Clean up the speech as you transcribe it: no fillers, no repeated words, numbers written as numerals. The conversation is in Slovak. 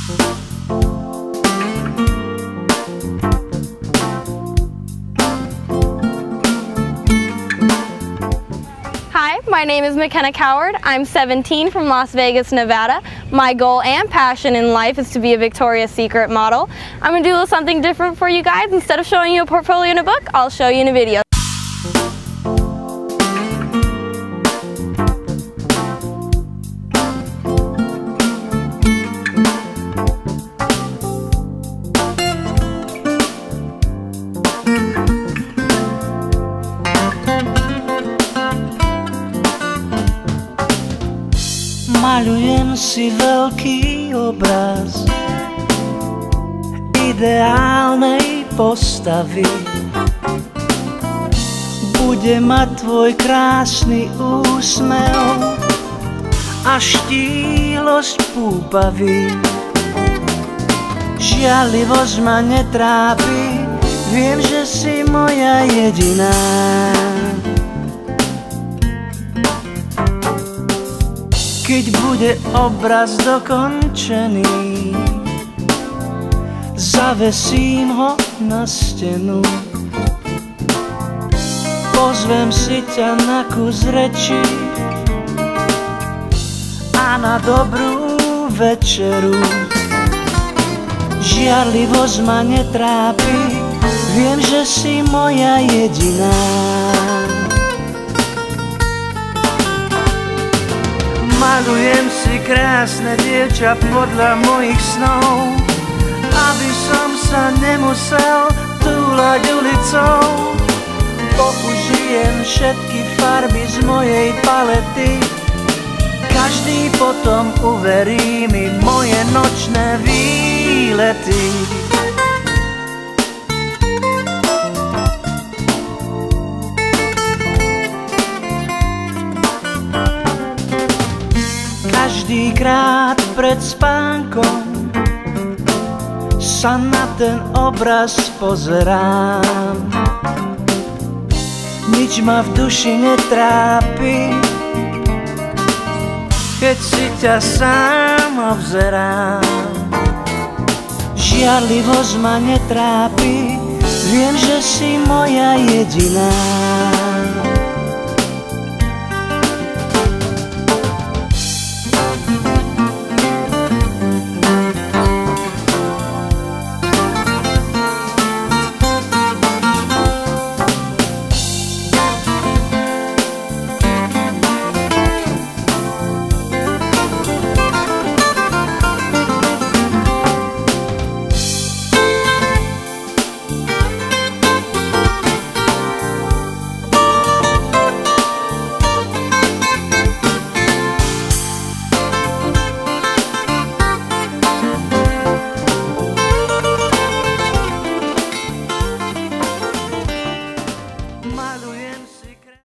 Hi, my name is McKenna Coward. I'm 17 from Las Vegas, Nevada. My goal and passion in life is to be a Victoria's Secret model. I'm going to do a little something different for you guys. Instead of showing you a portfolio in a book, I'll show you in a video. Maľujem si veľký obraz ideálnej postavy. Bude mať tvoj krásny úsmev a štýlosť púpavy. Žiarlivosť ma netrápi, viem, že si moja jediná. Keď bude obraz dokončený, zavesím ho na stenu. Pozvem si ťa na kus reči a na dobrú večeru. Žiarlivosť ma netrápi, viem, že si moja jediná. Malujem si krásne dievča podľa mojich snov, aby som sa nemusel túlať ulicou. Použijem všetky farby z mojej palety, každý potom uverí mi moje nočné výlety. Každýkrát pred spánkom sa na ten obraz pozerám. Nič ma v duši netrápi, keď si ťa sám obzerám. Žiarlivosť ma netrápi, viem, že si moja jediná.